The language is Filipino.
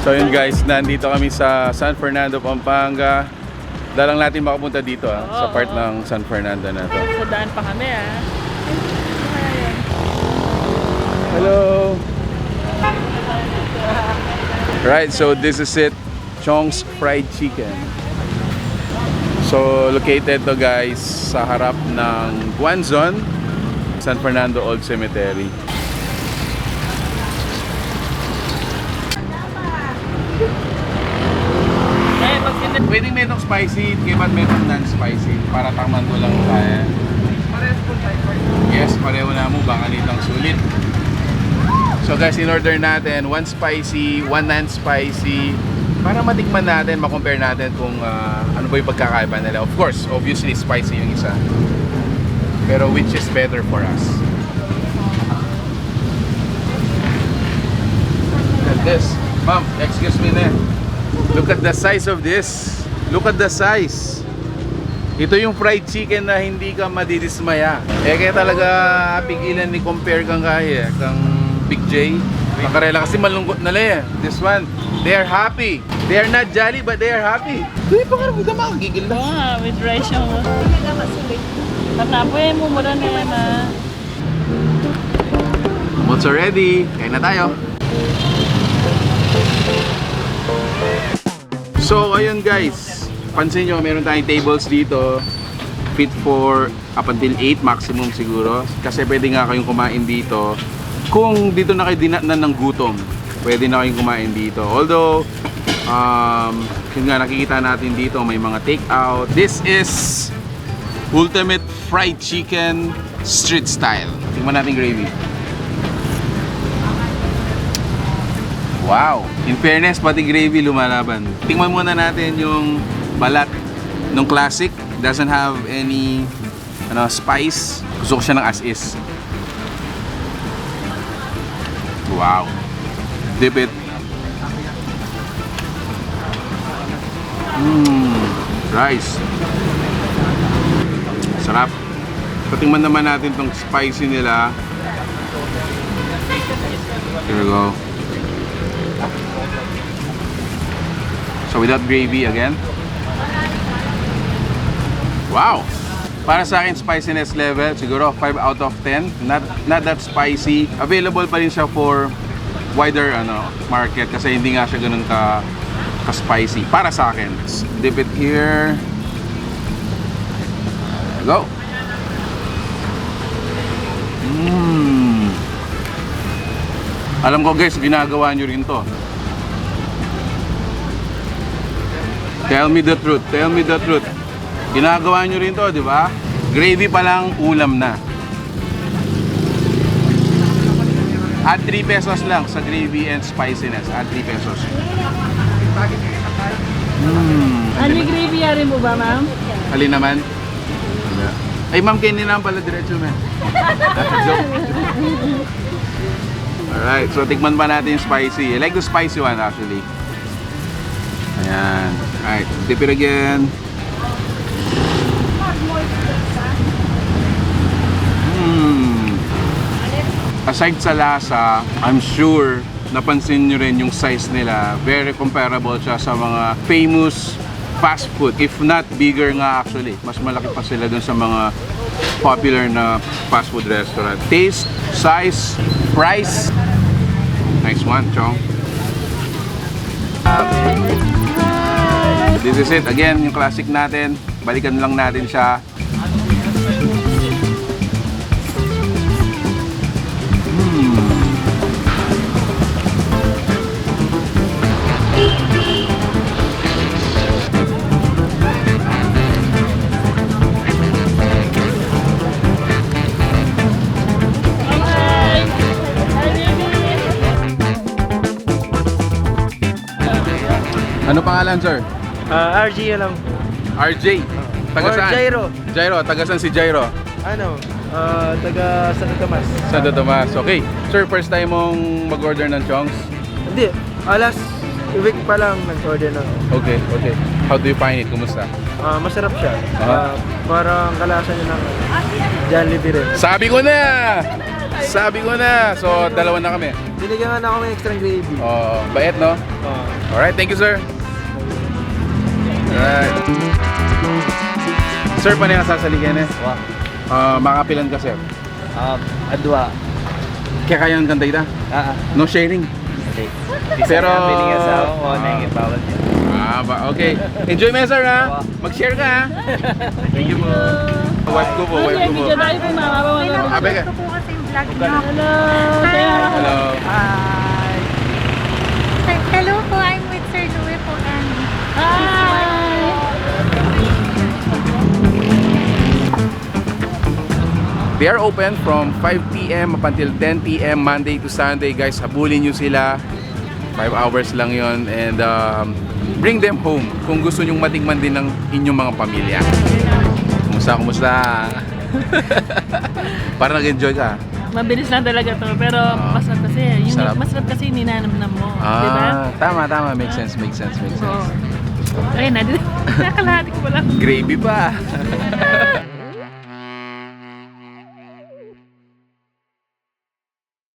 So yun guys, nandito kami sa San Fernando, Pampanga. Dalang natin makapunta dito sa part ng San Fernando na to. Sa daan pa kami Hello! Right, so this is it. Chong's Fried Chicken. So located to guys sa harap ng Guanzon, San Fernando Old Cemetery. Pwedeng metong spicy, kaya't metong non-spicy para takman ko lang kaya. Parehas po tayo. Yes, pareho na mo, baka nitong sulit. So guys, in order natin, 1 spicy, 1 non-spicy, para matikman natin, makompare natin kung ano ba yung pagkakaiba nila. Of course, obviously spicy yung isa. Pero which is better for us? Look at this. Ma'am, excuse me na. Look at the size of this. Look at the size. Ito yung fried chicken na hindi ka madidismaya. Kaya talaga pigilan ni compare kang kaya, kang Big J. Makarela kasi malungkot na lang This one, they are happy. They are not jolly but they are happy. Uy, pangarap mo ka makagigil na. with rice yung Patapoy mo mura na yan Mods ready. Kain na tayo. So ayun guys, pansin nyo meron tayong tables dito, fit for up until 8 maximum siguro, kasi pwede nga kayong kumain dito kung dito na kayo dinatnan ng gutom, pwede na kayong kumain dito. Although yun nga, nakikita natin dito may mga take out. This is ultimate fried chicken street style. Tingnan natin gravy. Wow! In fairness, pati gravy lumalaban. Tingnan muna natin yung balat ng classic. Doesn't have any spice. Gusto ko siya ng as is. Wow! Dip it. Rice. Sarap. Patingman naman natin tong spicy nila. Here we go. So without gravy again. Wow! Para sa akin, spiciness level siguro 5 out of 10. Not that spicy. Available pa rin siya for wider market kasi hindi nga siya ganun ka-spicy para sa akin. Let's dip it here. There we go. Alam ko guys, ginagawa nyo rin to. Tell me the truth, tell me the truth. Ginagawa nyo rin to, di ba? Gravy pa lang, ulam na. Add 3 pesos lang sa gravy and spiciness. Add 3 pesos. Ano yung gravy rin mo ba, ma'am? Alin naman? Ay ma'am, kainin naman pala diretso na. Joke. Alright, so tikman pa natin yung spicy. I like the spicy one actually. Ayan. Alright, dip it again. Aside sa lasa, I'm sure napansin nyo rin yung size nila. Very comparable siya sa mga famous fast food. If not bigger nga actually. Mas malaki pa sila dun sa mga popular na fast food restaurant. Taste, size, price. Nice one, Chong. This is it. Again, yung classic natin. Balikan lang natin siya. Ano pangalan, sir? RG lang. RJ. Taga Or saan? Jairo. Jairo. Taga saan si Jairo? Taga Santo Tomas. Santo Tomas. Okay. Sir, first time mong mag-order ng Chong's? Hindi. Last week pa lang nag-order na. Okay, okay. How do you find it? Kumusta? Masarap siya. Parang kalasa niya ng Jollibee rin. Sabi ko na! Sabi ko na! So, dalawa na kami. Binigyan nga ako ng extra gravy. Oh, bait, no? Alright, thank you, sir. Alright. Sir, paano yung sasaligan eh? Makapilan ka, sir. Adwa. Kaya kaya ang ganda ita? No sharing. Okay. Pero... nangingit bawal niya. Okay. Enjoy mo, sir, ha? Mag-share ka, ha? Thank you po. Wife ko po, wife ko po. Video tayo po, mama. Abe ka. Ito po kasi yung vlog niyo. Hello. Kaya Hello. Hi! Hello po, I'm with Sir Louie po and Hi. They are open from 5 p.m. up until 10 p.m. Monday to Sunday. Guys, habulin nyo sila. 5 hours lang yon and bring them home kung gusto nyong matikman din ng inyong mga pamilya. Kumusta? Parang nag-enjoy ka. Mabilis lang talaga to, pero masarap kasi. Yung Sarap. masarap kasi ninanamnam mo. Di ba? Tama. Makes sense. Oo. Ayun na, nakalahati ko pala. Gravy pa.